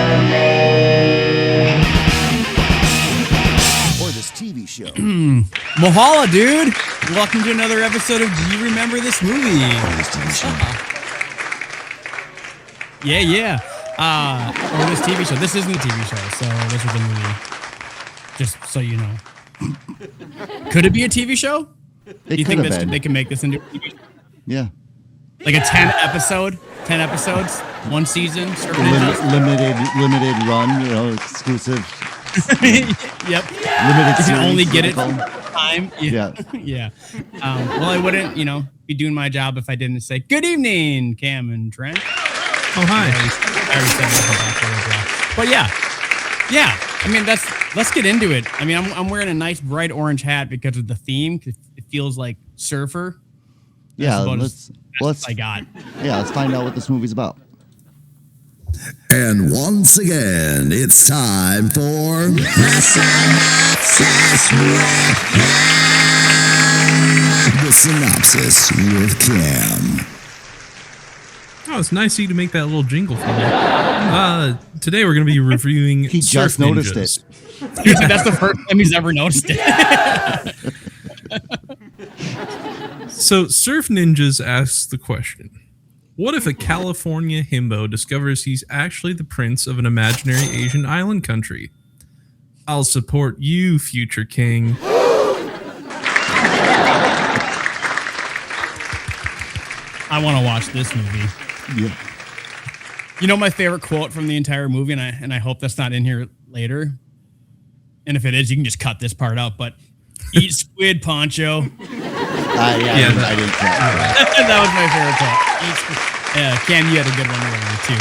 Or this TV show. Mahala, dude. Welcome to another episode of Do You Remember This Movie? Or this TV show. Yeah. Or this TV show. This isn't a TV show, so this is a movie. Just so you know. Could it be a TV show? Do you think they can make this into a TV show? Yeah. Like a 10 episodes, one season, limited run, exclusive. Yep. Limited You series. can only get it for time. Yeah. Yeah. Well, I wouldn't, be doing my job if I didn't say good evening, Cam and Trent. Oh, hi. I already said that. But yeah. I mean, let's get into it. I mean, I'm wearing a nice bright orange hat because of the theme. It feels like surfer. Yeah, let's I got. Yeah, let's find out what this movie's about. And once again, it's time for the synopsis with Cam. Oh, it's nice of you to make that little jingle for me. Today we're going to be reviewing He Surf just noticed Ninjas. it. That's the first time he's ever noticed it. So, Surf Ninjas asks the question, what if a California himbo discovers he's actually the prince of an imaginary Asian island country? I'll support you, future king. I want to watch this movie. Yeah. You know my favorite quote from the entire movie, and I hope that's not in here later. And if it is, you can just cut this part out. But eat squid, Poncho. I didn't catch that. That was my favorite quote. Cam, you had a good one earlier too.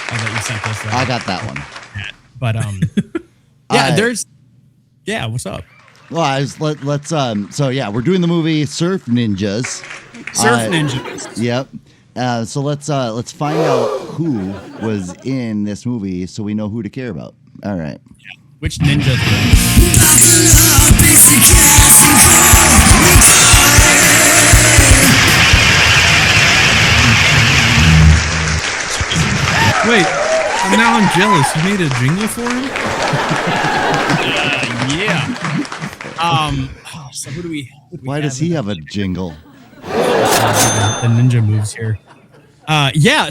That you sent us. I got that one. But what's up? Well, we're doing the movie Surf Ninjas. Ninjas. Yep. So let's find out who was in this movie so we know who to care about. All right. Yeah. Which ninjas? Wait, now I'm jealous. You made a jingle for him? Yeah. So who do we Why does he have a jingle? The ninja moves here.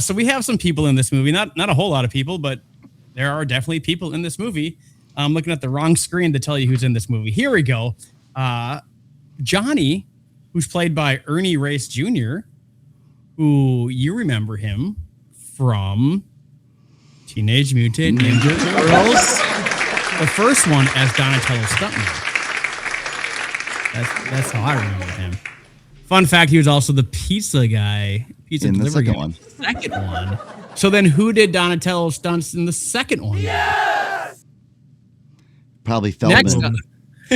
So we have some people in this movie. Not a whole lot of people, but there are definitely people in this movie. I'm looking at the wrong screen to tell you who's in this movie. Here we go. Johnny, who's played by Ernie Race Jr., who you remember him from Teenage Mutant Ninja Turtles. The first one as Donatello Stuntman. That's how I remember him. Fun fact, he was also the pizza guy. Pizza In the delivery second guy. one. Second one. So then who did Donatello stunts in the second one? Yes! Probably Feldman. Next up,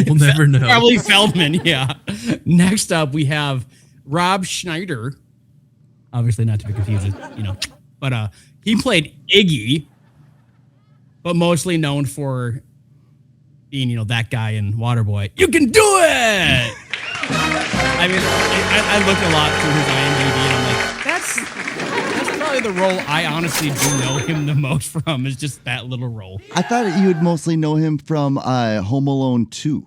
We'll never know. probably Feldman, yeah. Next up, we have Rob Schneider. Obviously not to be confused with, but he played Iggy, but mostly known for being, that guy in Waterboy. You can do it! I mean, I look a lot through his IMDb and I'm like, that's probably the role I honestly do know him the most from, is just that little role. I thought you would mostly know him from Home Alone 2.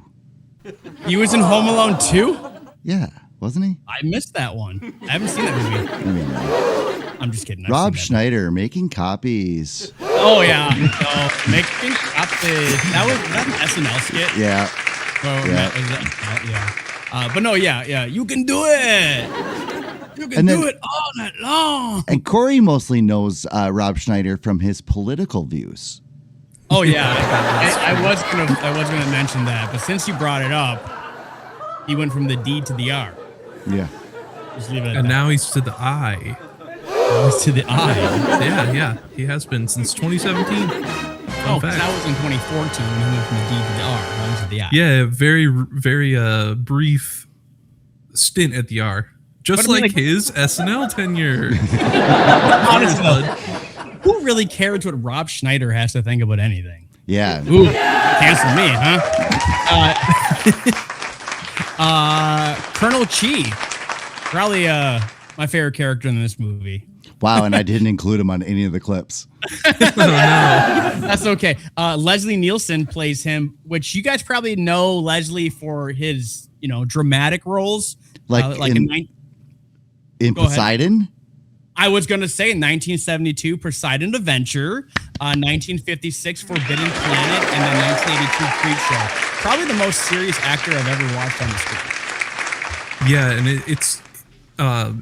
He was in Home Alone 2? Yeah, wasn't he? I missed that one. I haven't seen that movie. I'm just kidding. Rob Schneider making copies. Oh, yeah. Making copies. That was an SNL skit. Yeah. Yeah. But no, yeah. You can do it. You can do it all night long. And Corey mostly knows Rob Schneider from his political views. Oh yeah, I was gonna mention that, but since you brought it up, he went from the D to the R. Yeah. Just leave it at And that. now he's to the I. Now he's to the I. Yeah. He has been since 2017. Oh, because that was in 2014 when he went from the D to the R. Now he's to the I. Yeah, very brief stint at the R. Just like his SNL tenure. Honestly, who really cares what Rob Schneider has to think about anything? Yeah. Ooh, cancel me, huh? Colonel Chi, probably my favorite character in this movie. Wow, and I didn't include him on any of the clips. That's okay. Leslie Nielsen plays him, which you guys probably know Leslie for his, dramatic roles. In Go ahead. Poseidon? I was going to say 1972 Poseidon Adventure, 1956 Forbidden Planet, and then 1982 Creepshow. Probably the most serious actor I've ever watched on the screen. Yeah, and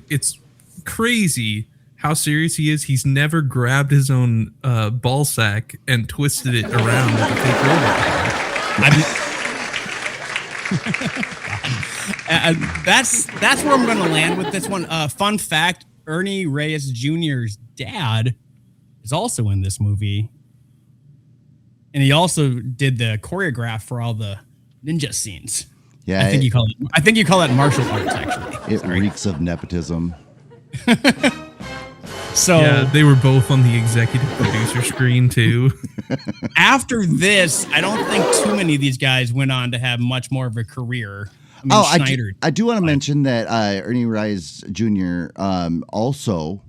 it's crazy how serious he is. He's never grabbed his own ball sack and twisted it around like a fake robot. That's where I'm going to land with this one. Fun fact: Ernie Reyes Jr.'s dad is also in this movie, and he also did the choreograph for all the ninja scenes. Yeah, I think you call that martial arts. Actually, it reeks of nepotism. So yeah, they were both on the executive producer screen too. After this, I don't think too many of these guys went on to have much more of a career. Schneider. I do want to mention that Ernie Reyes Jr. also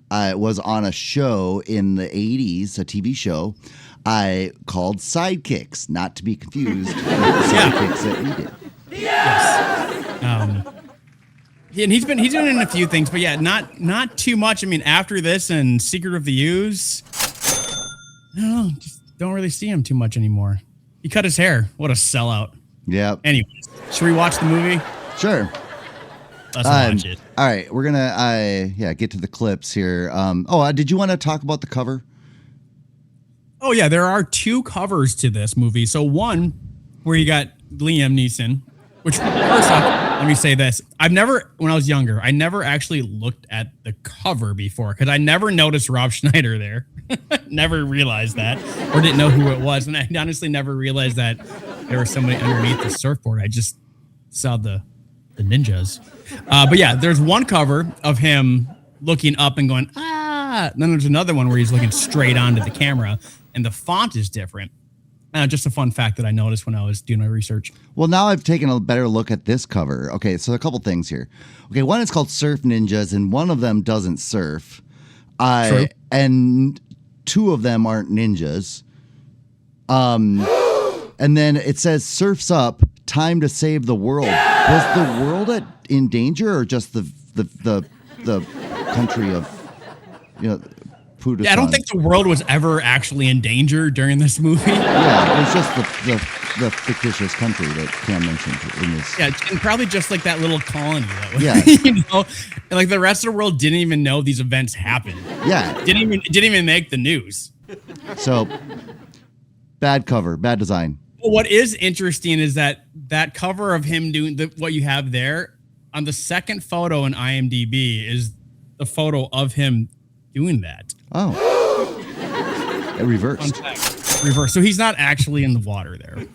was on a show in the 80s, a TV show called Sidekicks, not to be confused with the Sidekicks that we did. Yes. And he's doing it in a few things, but yeah, not too much. I mean, after this and Secret of the Ooze, I don't know, just don't really see him too much anymore. He cut his hair. What a sellout. Yeah. Anyways, should we watch the movie? Sure. Let's watch it. All right, we're gonna get to the clips here. Did you want to talk about the cover? Oh yeah, there are two covers to this movie. So one where you got Liam Neeson, which first off, let me say this. When I was younger, I never actually looked at the cover before because I never noticed Rob Schneider there. Never realized that or didn't know who it was. And I honestly never realized that there was somebody underneath the surfboard. I just saw the ninjas. But yeah, there's one cover of him looking up and going, ah. And then there's another one where he's looking straight onto the camera and the font is different. Just a fun fact that I noticed when I was doing my research. Well, now I've taken a better look at this cover. Okay, so a couple things here. Okay, one is called Surf Ninjas, and one of them doesn't surf. True. And two of them aren't ninjas. And then it says, "Surf's up, time to save the world." Was the world in danger, or just the country of, Pudusan? Yeah, I don't think the world was ever actually in danger during this movie. Yeah, it was just the fictitious country that Cam mentioned in this. Yeah, and probably just like that little colony though. Yeah. And like the rest of the world didn't even know these events happened. Yeah. Didn't even make the news. So bad cover, bad design. Well, what is interesting is that cover of him doing what you have there on the second photo in IMDb is the photo of him doing that. Oh. It reversed. Reverse. So he's not actually in the water there.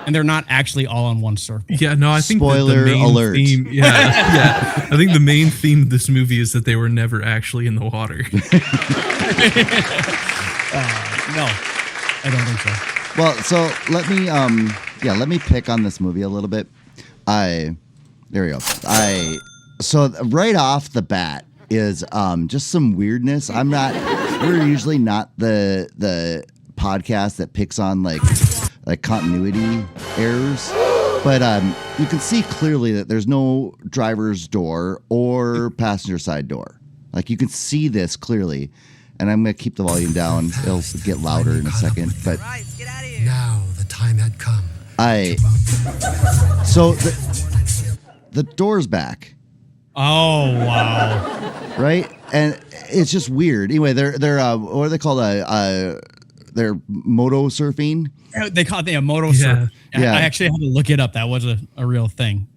And they're not actually all on one surfboard. Yeah, no, I think Spoiler the main alert. theme. Yeah. I think the main theme of this movie is that they were never actually in the water. No, I don't think so. Well, so let me pick on this movie a little bit. There we go. So right off the bat is just some weirdness. We're usually not the podcast that picks on like continuity errors, but you can see clearly that there's no driver's door or passenger side door. Like you can see this clearly, and I'm gonna keep the volume down. It'll get louder in a second, but now the time had come. So the door's back. Oh wow! Right, and it's just weird. Anyway, they're what are they called? They're moto surfing. They call it a moto surf. Yeah. I actually had to look it up. That was a real thing.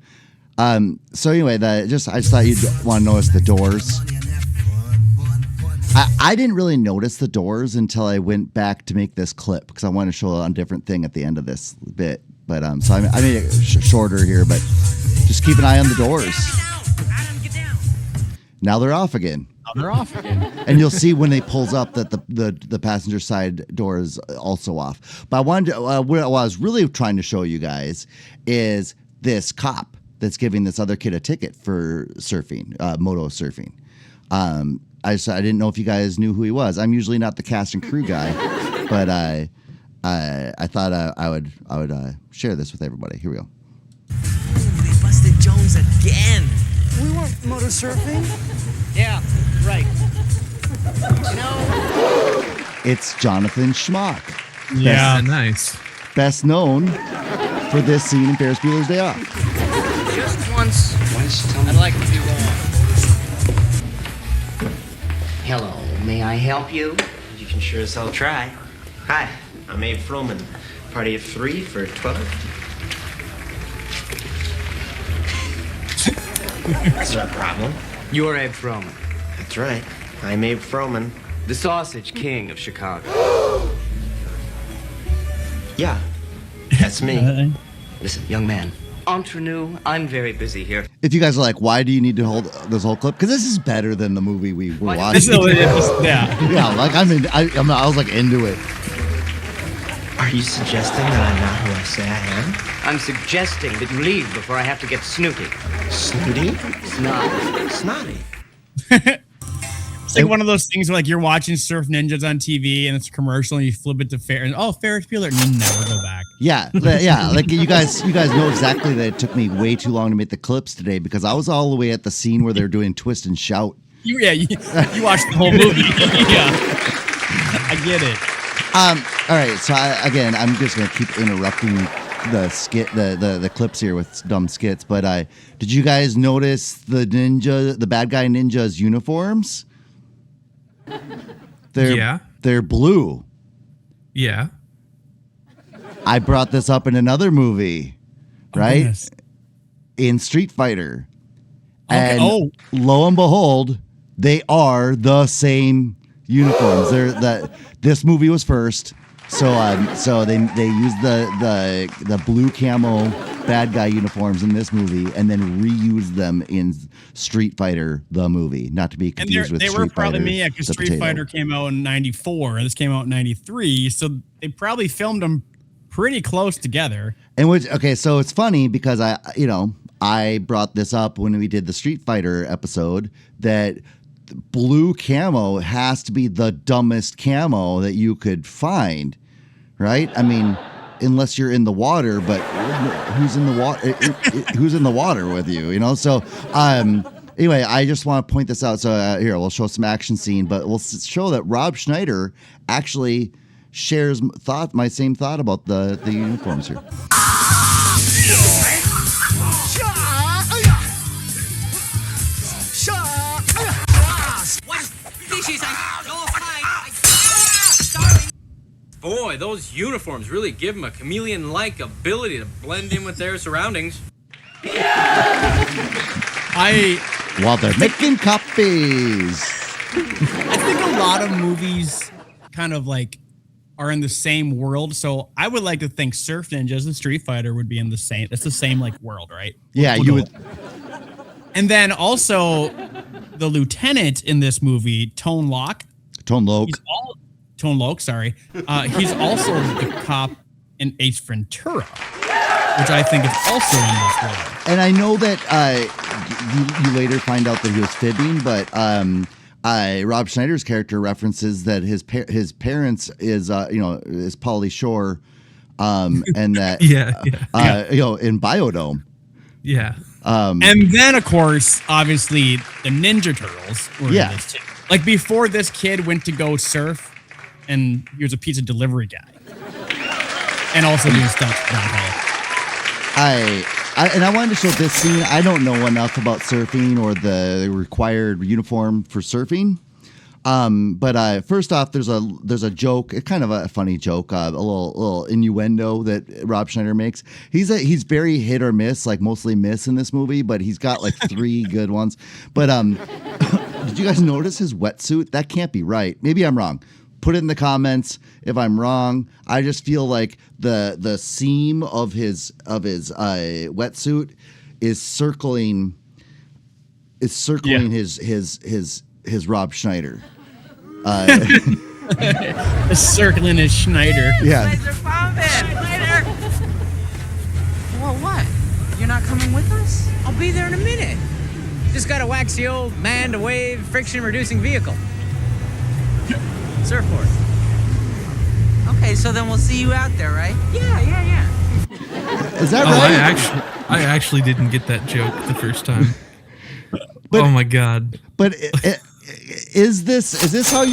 So anyway, I just thought you'd want to notice the doors. I didn't really notice the doors until I went back to make this clip because I want to show a different thing at the end of this bit. But so I made it shorter here, but just keep an eye on the doors. Now they're off again. And you'll see when it pulls up that the passenger side door is also off. But I wanted to, what I was really trying to show you guys is this cop that's giving this other kid a ticket for surfing, moto surfing. I didn't know if you guys knew who he was. I'm usually not the cast and crew guy, but I thought I would share this with everybody. Here we go. They busted Jones again. We weren't motor surfing. Yeah, right. You know, It's Jonathan Schmock, Yeah, nice. best known for this scene in Ferris Bueller's Day Off. just once, I'd like to be wrong. Hello, may I help you? You can sure as hell try. Hi, I'm Abe Froman. Party of 3 for 12. That's no problem. You're Abe Froman, That's right. I'm Abe Froman. the Sausage King of Chicago. Yeah, that's me. Listen, young man, entre nous, I'm very busy here. If you guys are like, why do you need to hold this whole clip? Because this is better than the movie we were watching. Yeah. Yeah, like I was like into it. Are you suggesting that I'm not who I say I am? I'm suggesting that you leave before I have to get snooty. Snooty? Snot. Snotty. It's like one of those things where like you're watching Surf Ninjas on TV and it's a commercial and you flip it to Ferris Bueller and you never go back. Yeah, yeah. Like you guys know exactly that it took me way too long to make the clips today because I was all the way at the scene where they're doing twist and shout. You watched the whole movie. Yeah, I get it. All right. So I'm just gonna keep interrupting the skit, the clips here with dumb skits. But did you guys notice the bad guy ninja's uniforms? They're blue. Yeah. I brought this up in another movie, right? Goodness. In Street Fighter. Okay. And lo and behold, they are the same uniforms. This movie was first, so they used the blue camo bad guy uniforms in this movie and then reused them in Street Fighter the movie, not to be confused with they Street were probably Fighter, because the Street potato. Fighter came out in '94 and this came out in '93, so they probably filmed them pretty close together. So it's funny because I brought this up when we did the Street Fighter episode that blue camo has to be the dumbest camo that you could find, right? I mean, unless you're in the water, but who's in the water? Who's in the water with you? So anyway, I just want to point this out. So here we'll show some action scene, but we'll show that Rob Schneider actually shares my same thought about the uniforms here. Boy, those uniforms really give them a chameleon-like ability to blend in with their surroundings. While they're making copies. I think a lot of movies kind of like are in the same world. So I would like to think Surf Ninjas and Street Fighter would be in the same. It's the same like world, right? Yeah, you would. And then also the lieutenant in this movie, Tone Loc. Tone Loc. Sorry. He's also the cop in Ace Ventura, which I think is also in this world. And I know that you later find out that he was fibbing, but Rob Schneider's character references that his parents is Pauly Shore, and that in Biodome. Yeah. And then of course, obviously, the Ninja Turtles were in this too. Like before, this kid went to go surf, and he was a pizza delivery guy, and also doing stunts for Don Hall. I wanted to show this scene. I don't know enough about surfing or the required uniform for surfing. But first off, there's a joke, kind of a funny joke, a little innuendo that Rob Schneider makes. He's very hit or miss, like mostly miss in this movie, but he's got like 3 good ones. But did you guys notice his wetsuit? That can't be right. Maybe I'm wrong. Put it in the comments if I'm wrong. I just feel like the seam of his wetsuit is circling his Rob Schneider. Circling his Schneider. Yeah. Schneider! Well, what? You're not coming with us? I'll be there in a minute. Just got a waxy old man-to-wave friction-reducing vehicle. Surfboard. Okay, so then we'll see you out there, right? Yeah. Is that Oh, right? I actually didn't get that joke the first time. But- oh my god. But is this how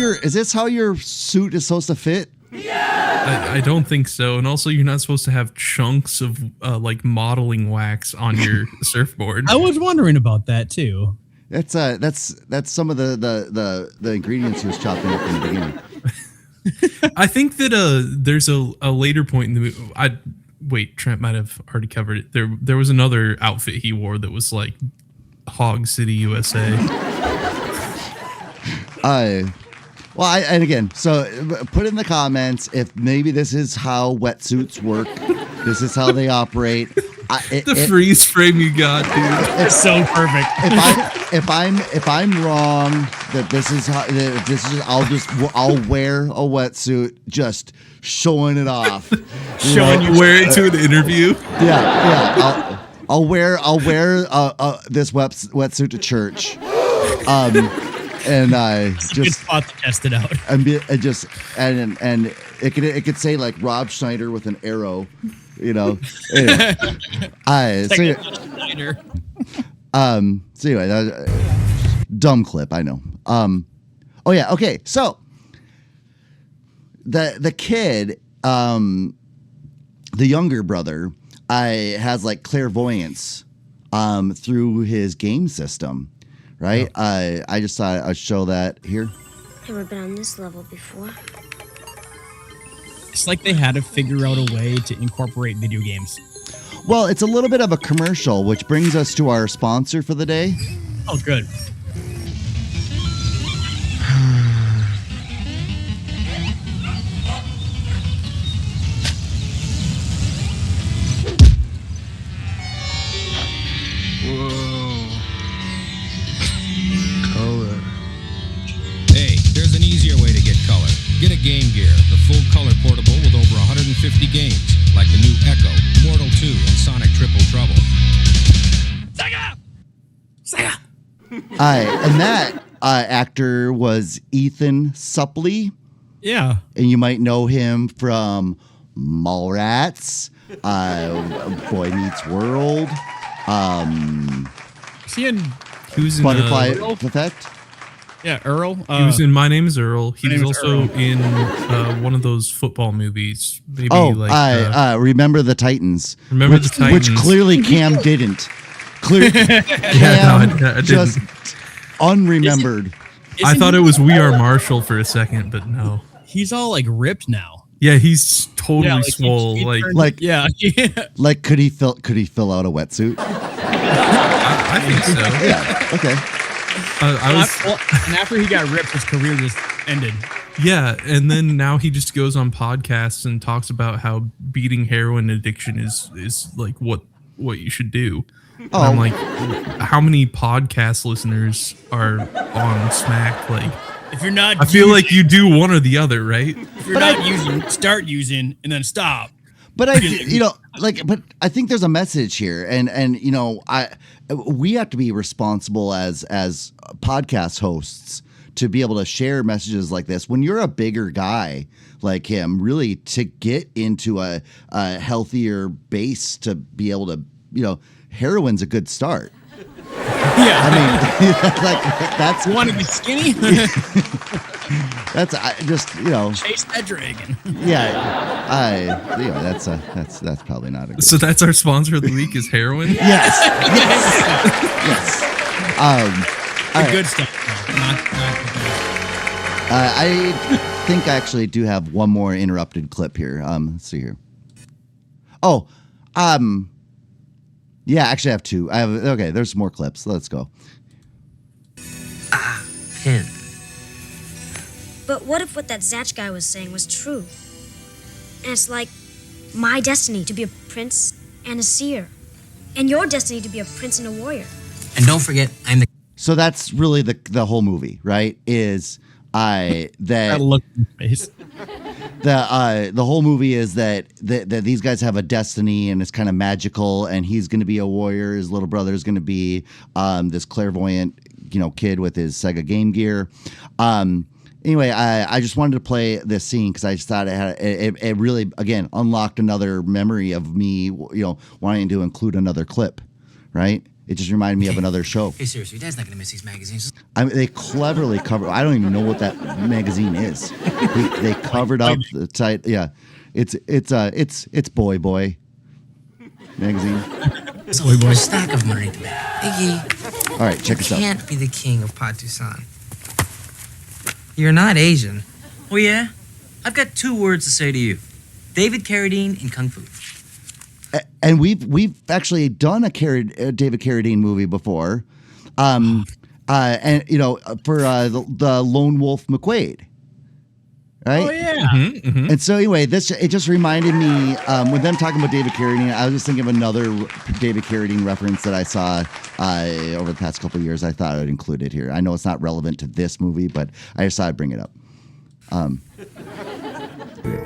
your suit is supposed to fit? I don't think so. And also, you're not supposed to have chunks of like modeling wax on your surfboard. I was wondering about that too. That's some of the ingredients he was chopping up in the beginning. I think that there's a later point in the movie. Wait, Trent might have already covered it. There was another outfit he wore that was like Hog City, USA. And again, so put in the comments if maybe this is how wetsuits work. This is how they operate. The freeze frame you got, dude. It's so perfect. If I'm wrong that this is how I'll wear a wetsuit just showing it off. Wear it to an interview. Yeah. I'll wear this wetsuit to church. And I It's a good just spot to test it out. and it could say like Rob Schneider with an arrow, you know. Anyway, Schneider. so anyway, dumb clip, I know. Oh yeah, okay. So the kid, the younger brother, has like clairvoyance through his game system. Right? Oh. I just thought I'd show that here. Never been on this level before. It's like they had to figure out a way to incorporate video games. Well, it's a little bit of a commercial, which brings us to our sponsor for the day. Oh, good. Hey, there's an easier way to get color. Get a Game Gear, the full color portable with over 150 games, like the new Echo, Mortal 2, and Sonic Triple Trouble. Sega! And that actor was Ethan Suplee. Yeah. And you might know him from Mallrats, Boy Meets World, He was in Butterfly Effect. Yeah, Earl. He was in My Name is Earl. He My was Name is also Earl. in one of those football movies. Maybe Remember the Titans. Remember the Titans. Which clearly Cam didn't. Cam I just didn't. unremembered. I thought it was We Are Marshall for a second, but no. He's all like ripped now. Yeah, he's totally Yeah, like, swole. yeah. Like could he fill out a wetsuit? I think so. Yeah. Okay. And after he got ripped, his career just ended. Yeah, and then now he just goes on podcasts and talks about how beating heroin addiction is like what you should do. And I'm like, how many podcast listeners are on Smack? Like, if you're not, I feel like you do one or the other, right? If you're not using, start using, and then stop. But but I think there's a message here, and we have to be responsible as podcast hosts to be able to share messages like this. When you're a bigger guy like him, really to get into a healthier base to be able to, heroin's a good start. Yeah, I mean, that's. You want to be skinny? That's chase that dragon. That's probably not a good. So that's our sponsor of the week is heroin. Yes. Good stuff. Not I think I actually do have one more interrupted clip here. Let's see here. Yeah, actually I have two. There's more clips. Let's go. Pin. But what if what that Zatch guy was saying was true? And it's like my destiny to be a prince and a seer, and your destiny to be a prince and a warrior. And don't forget, I'm the... So that's really the whole movie, right? Is that look in face. the whole movie is that these guys have a destiny and it's kind of magical, and he's going to be a warrior. His little brother is going to be this clairvoyant, kid with his Sega Game Gear. Anyway, I just wanted to play this scene because I just thought it really, again, unlocked another memory of me, wanting to include another clip, right? It just reminded me of another show. Hey, seriously, Dad's not gonna miss these magazines. I mean, they cleverly cover. I don't even know what that magazine is. They covered up the title. Yeah, it's Boy magazine. It's a whole stack of money to me. Iggy. All right, check this out. You can't be the king of Patusan. You're not Asian. Oh yeah? I've got 2 words to say to you: David Carradine and Kung Fu. And we've actually done a David Carradine movie before, and for the Lone Wolf McQuade, right? Oh yeah. And so anyway, it just reminded me when them talking about David Carradine, I was just thinking of another David Carradine reference that I saw over the past couple of years. I thought I would include it here. I know it's not relevant to this movie, but I just thought I'd bring it up.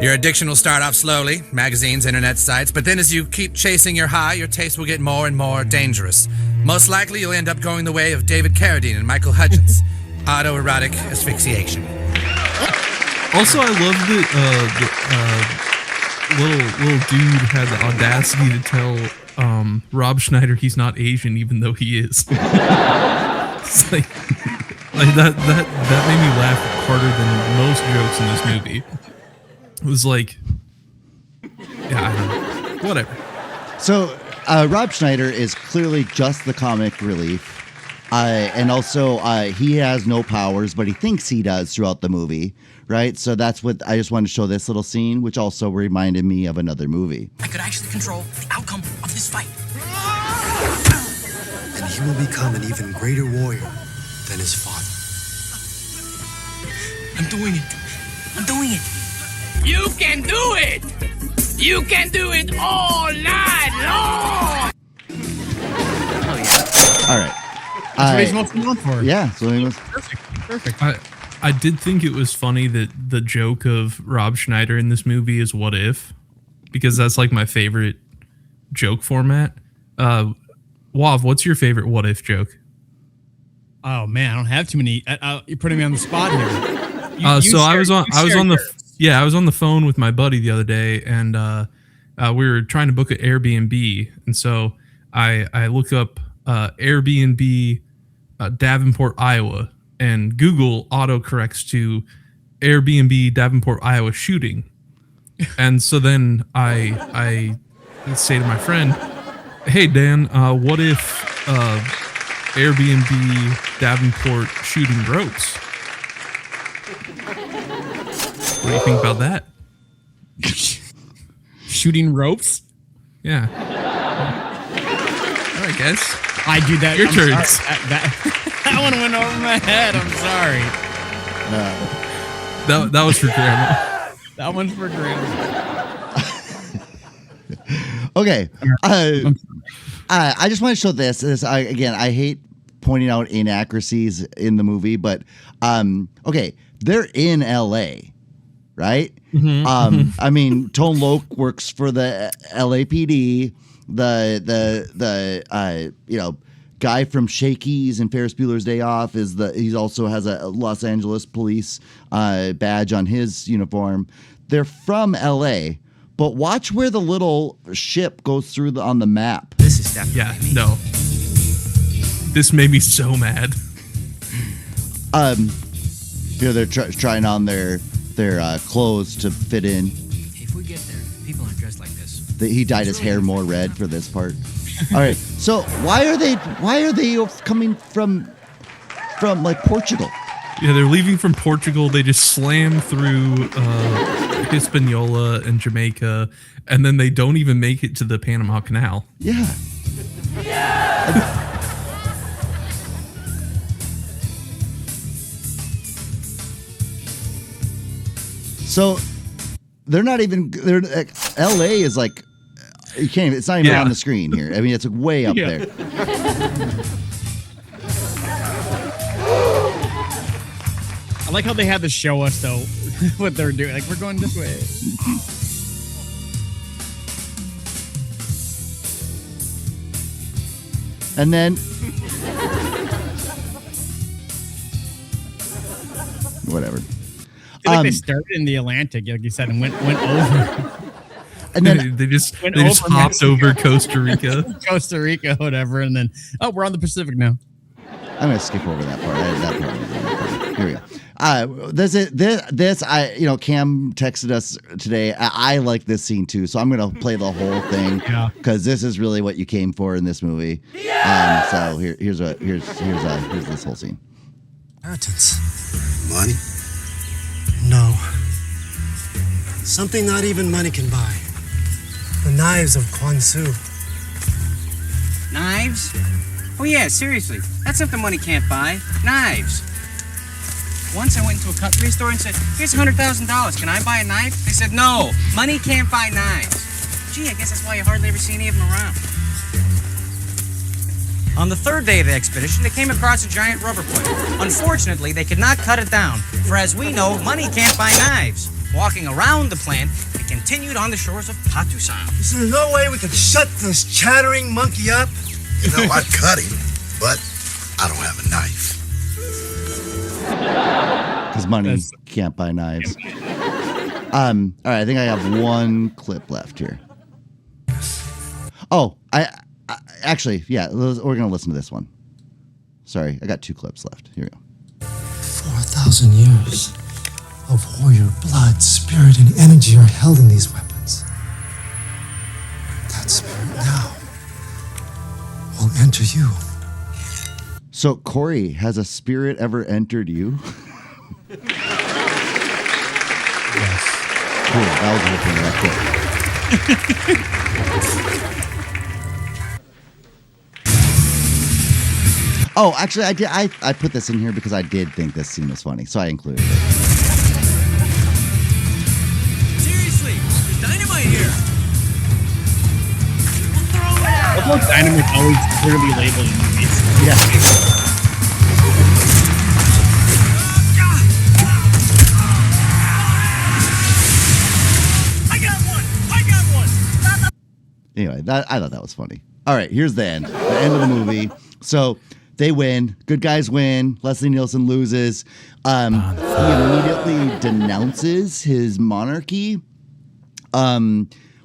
Your addiction will start off slowly, magazines, internet sites, but then as you keep chasing your high, your taste will get more and more dangerous. Most likely, you'll end up going the way of David Carradine and Michael Hutchins. Autoerotic asphyxiation. Also, I love that little dude had the audacity to tell Rob Schneider he's not Asian, even though he is. It's like that made me laugh harder than most jokes in this movie. It was like, yeah, I don't know. Whatever. So Rob Schneider is clearly just the comic relief. And also he has no powers, but he thinks he does throughout the movie, right? So that's what I just wanted to show this little scene, which also reminded me of another movie. I could actually control the outcome of this fight. And he will become an even greater warrior than his father. I'm doing it. I'm doing it. You can do it! You can do it all night long! Oh, yeah. All right. That's what he's most known for. Yeah. So he was Perfect. I did think it was funny that the joke of Rob Schneider in this movie is "What if," because that's like my favorite joke format. Wav, what's your favorite "What if" joke? Oh man, I don't have too many. You're putting me on the spot here. I was on the phone with my buddy the other day, and we were trying to book an Airbnb, and so I look up Airbnb Davenport, Iowa, and Google autocorrects to Airbnb Davenport, Iowa shooting, and so then I say to my friend, "Hey Dan, what if Airbnb Davenport shooting ropes?" What do you think about that? Shooting ropes? Yeah. All right, guys. I do that. Your turn. That one went over my head. I'm sorry. That was for grandma. That one's for grandma. okay. I just want to show this. I hate pointing out inaccuracies in the movie, but okay, they're in LA, right? I mean, Tone Loc works for the LAPD. The guy from Shakey's and Ferris Bueller's Day Off he also has a Los Angeles police badge on his uniform. They're from LA, but watch where the little ship goes through on the map. This is definitely me. No. This made me so mad. They're trying on their clothes to fit in. If we get there, people aren't dressed like this. He dyed his hair more red for this part. All right, so why are they coming from like Portugal? Yeah, they're leaving from Portugal. They just slam through Hispaniola and Jamaica, and then they don't even make it to the Panama Canal. Yeah. So they're not even. L.A. is like you can't. It's not even on the screen here. I mean, it's way up there. I like how they had to show us though what they're doing. Like, we're going this way. And then whatever. I feel like they started in the Atlantic, like you said, and went over. And then they just hopped over Costa Rica. Costa Rica, whatever, and then we're on the Pacific now. I'm gonna skip over that part. That part. Here we go. Cam texted us today. I like this scene too, so I'm gonna play the whole thing because this is really what you came for in this movie. So here's this whole scene. Inheritance. Money? No. Something not even money can buy. The knives of Kwansu. Knives? Oh yeah, seriously. That's something money can't buy. Knives. Once I went into a cutlery store and said, here's $100,000. Can I buy a knife? They said, no, money can't buy knives. Gee, I guess that's why you hardly ever see any of them around. On the third day of the expedition, they came across a giant rubber plant. Unfortunately, they could not cut it down, for as we know, money can't buy knives. Walking around the plant, they continued on the shores of Patusan. Is there no way we could shut this chattering monkey up? You know, I'd cut him, but I don't have a knife. Because money can't buy knives. All right, I think I have one clip left here. Oh, I actually, yeah, we're gonna listen to this one. Sorry, I got 2 clips left. Here we go. 4,000 years of warrior blood, spirit, and energy are held in these weapons. That spirit now will enter you. So, Corey, has a spirit ever entered you? Yes. Cool. That was the thing. Oh, actually, I did. I put this in here because I did think this scene was funny, so I included it. Seriously, there's dynamite here. Dynamite always clearly labeled in movies. Yeah. I got one. Anyway, I thought that was funny. All right, here's the end. The end of the movie. So they win. Good guys win. Leslie Nielsen loses. He immediately denounces his monarchy.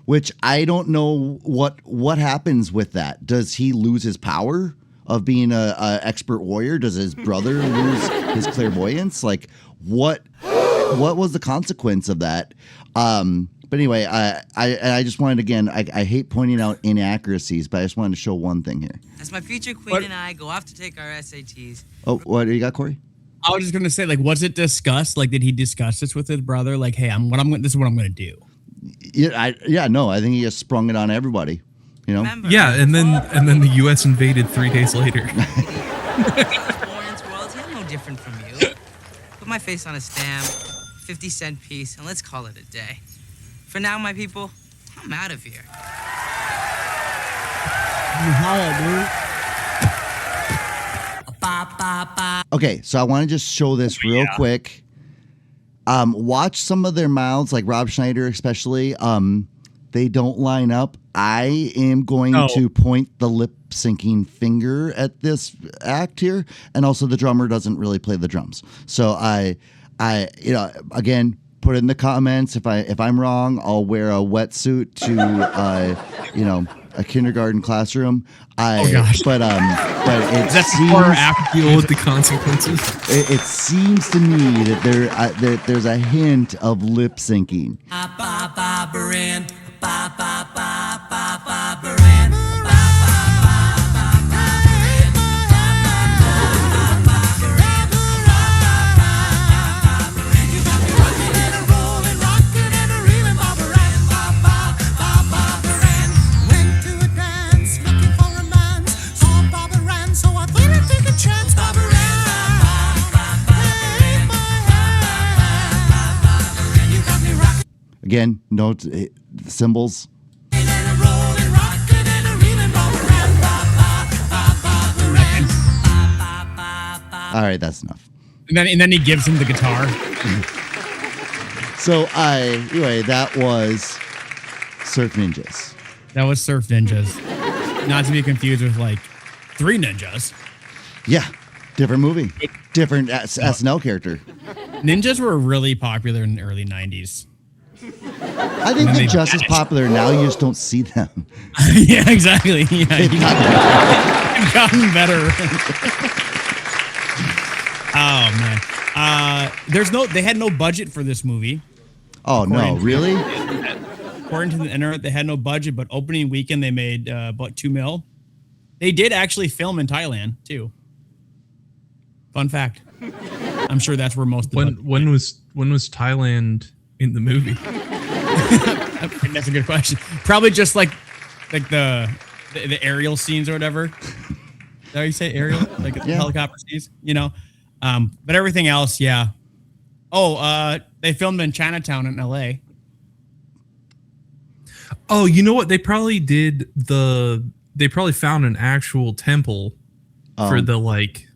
Which I don't know what happens with that. Does he lose his power of being a expert warrior? Does his brother lose his clairvoyance? Like what was the consequence of that? But anyway, I just wanted, again, I hate pointing out inaccuracies, but I just wanted to show one thing here. As my future queen and I go off to take our SATs. Oh, what do you got, Corey? I was just gonna say, like, was it discussed? Like, did he discuss this with his brother? Like, hey, this is what I'm gonna do. No, I think he just sprung it on everybody. You know? Remember, Yeah, and then the U.S. invaded 3 days later. Lawrence World, he's no different from you. Put my face on a stamp, 50-cent piece, and let's call it a day. For now, my people, I'm out of here. Okay, so I want to just show this real quick. Watch some of their mouths, like Rob Schneider especially. They don't line up. I am going to point the lip syncing finger at this act here, and also the drummer doesn't really play the drums. So I again, put it in the comments if I'm wrong. I'll wear a wetsuit to a kindergarten classroom. But it seems deal with the consequences. It seems to me that there's a hint of lip syncing. Again, note symbols. All right, that's enough. And then he gives him the guitar. So anyway, that was Surf Ninjas. That was Surf Ninjas. Not to be confused with like Three Ninjas. Yeah, different movie, different SNL character. Ninjas were really popular in the early 90s. I think they're just as popular now. You just don't see them. Yeah, exactly. Yeah, they've gotten better. Oh man, they had no budget for this movie. Oh no, really? According to the internet, they had no budget, but opening weekend they made about $2 million. They did actually film in Thailand too. Fun fact. I'm sure that's where most. When was Thailand in the movie? That's a good question. Probably just like the aerial scenes or whatever. Is that how you say aerial? Like the helicopter scenes, you know? But everything else, yeah. Oh, they filmed in Chinatown in LA. Oh, you know what? They probably found an actual temple for the like.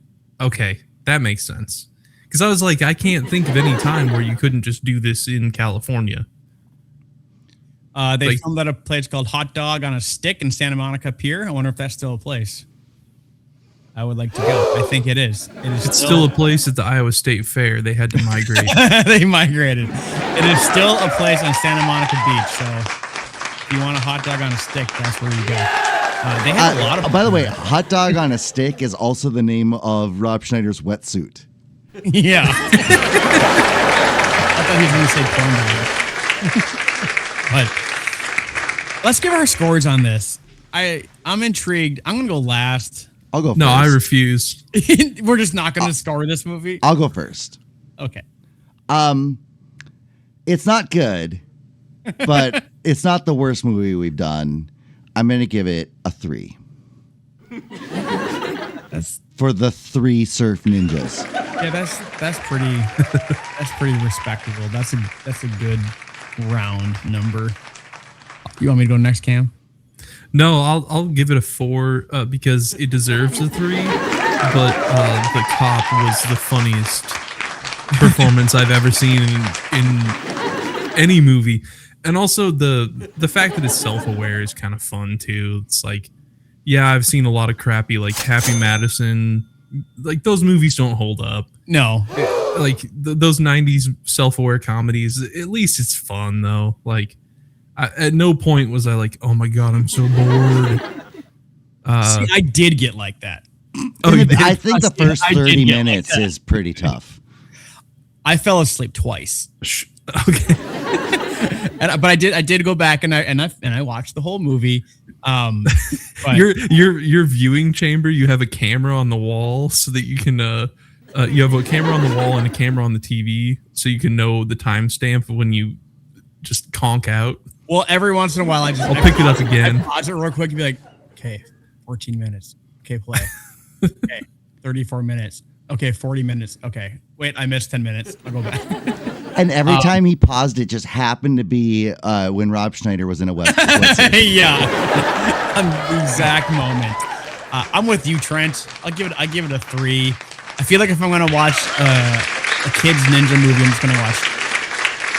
Okay, that makes sense. Because I was like, I can't think of any time where you couldn't just do this in California. They filmed at a place called Hot Dog on a Stick in Santa Monica Pier. I wonder if that's still a place. I would like to go. I think it is. It's still a place at the Iowa State Fair. They had to migrate. They migrated. It is still a place on Santa Monica Beach. So if you want a hot dog on a stick, that's where you go. They had a lot of. By the way, Hot Dog on a Stick is also the name of Rob Schneider's wetsuit. Yeah. I thought he was going to say corn dog. But let's give our scores on this. I'm intrigued. I'm going to go last. I'll go first. No, I refuse. We're just not going to score this movie? I'll go first. Okay. It's not good, but it's not the worst movie we've done. I'm going to give it a 3. For the 3 Surf Ninjas. Yeah, that's pretty respectable. That's a good round number. You want me to go next, Cam? No, I'll give it a 4 because it deserves a 3. But the cop was the funniest performance I've ever seen in any movie, and also the fact that it's self-aware is kind of fun too. It's like, yeah, I've seen a lot of crappy like Happy Madison, like those movies don't hold up. No, like those '90s self-aware comedies. At least it's fun though. Like. At no point was I like, oh my God, I'm so bored. See, I did get like that. I think the first 30 minutes is pretty tough. I fell asleep twice. Okay. But I did go back and I watched the whole movie. But your viewing chamber, you have a camera on the wall so that you can you have a camera on the wall and a camera on the TV so you can know the timestamp when you just conk out. Well, every once in a while, I'll pick it up again. I pause it real quick and be like, okay, 14 minutes. Okay, play. Okay, 34 minutes. Okay, 40 minutes. Okay, wait, I missed 10 minutes. I'll go back. And every time he paused, it just happened to be when Rob Schneider was in a wetsuit. Yeah, the exact moment. I'm with you, Trent. I give it a 3. I feel like if I'm gonna watch a kids ninja movie, I'm just gonna watch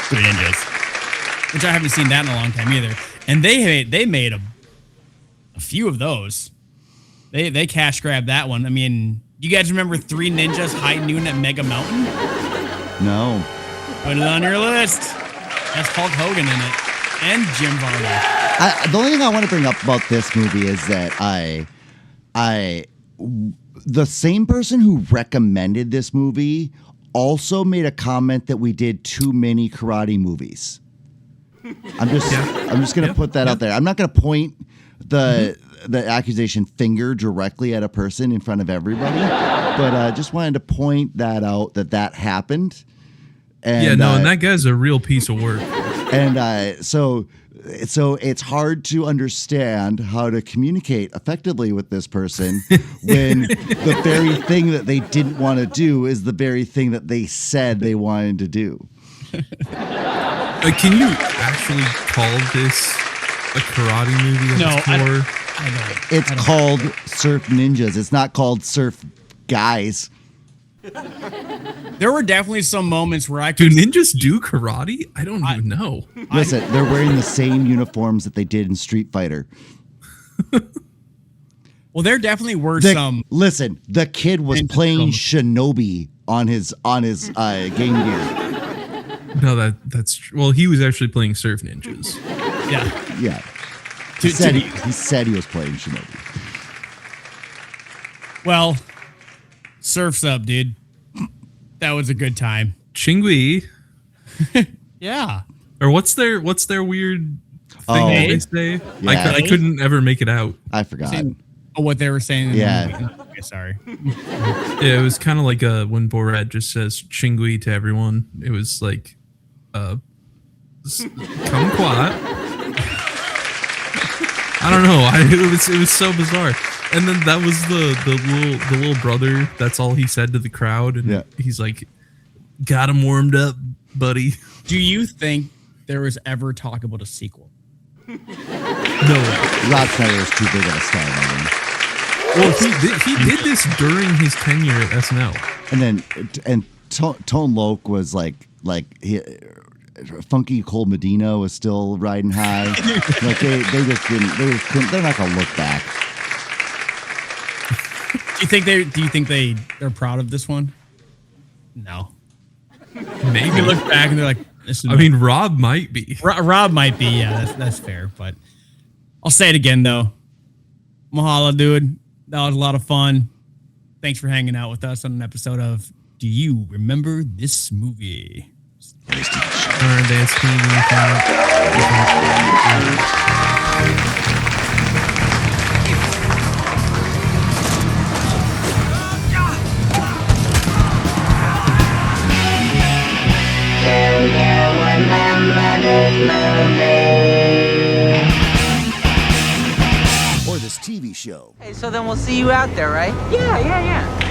Three Ninjas. Which I haven't seen that in a long time either. And they made a few of those. They cash grabbed that one. I mean, you guys remember Three Ninjas High Noon at Mega Mountain? No. Put it on your list. That's Hulk Hogan in it. And Jim Varney. The only thing I want to bring up about this movie is that the same person who recommended this movie also made a comment that we did too many karate movies. I'm just going to put that out there. I'm not going to point the accusation finger directly at a person in front of everybody, but I just wanted to point that out that happened. And, and that guy's a real piece of work. And so it's hard to understand how to communicate effectively with this person when the very thing that they didn't want to do is the very thing that they said they wanted to do. Can you actually call this a karate movie? No, I don't. It's called Surf Ninjas. It's not called Surf Guys. There were definitely some moments where I Do could. ninjas do karate? I don't even know. Listen, they're wearing the same uniforms that they did in Street Fighter. Well, there definitely were The- some. Listen, the kid was Ninja playing Turtles. Shinobi on his Game Gear. No, that's well, he was actually playing Surf Ninjas. Yeah. Yeah. To- He said he was playing Shinobi. Well, surf's up, dude. That was a good time. Chingui. Yeah. Or what's their weird thing they say? Yeah. I couldn't ever make it out. I forgot. Oh, what they were saying. In the Yeah. movie. Okay, sorry. Yeah, it was kind of like when Borat just says Chingui to everyone. It was like, kumquat. I don't know. It was so bizarre. And then that was the little brother. That's all he said to the crowd, and he's like, "Got him warmed up, buddy." Do you think there was ever talk about a sequel? No way. Rob Schneider was too big of a star man. Well, he did this during his tenure at SNL. And Tone Loc was like Funky Cole Medina was still riding high. Like they just didn't. They're not gonna look back. Do you think they're proud of this one? No. Maybe. They look back and they're like, this is I mean, Rob might be. Rob might be. Yeah, that's fair. But I'll say it again though. Mahalo, dude. That was a lot of fun. Thanks for hanging out with us on an episode of Do You Remember This Movie? Or this TV show. Hey, so then we'll see you out there, right? Yeah.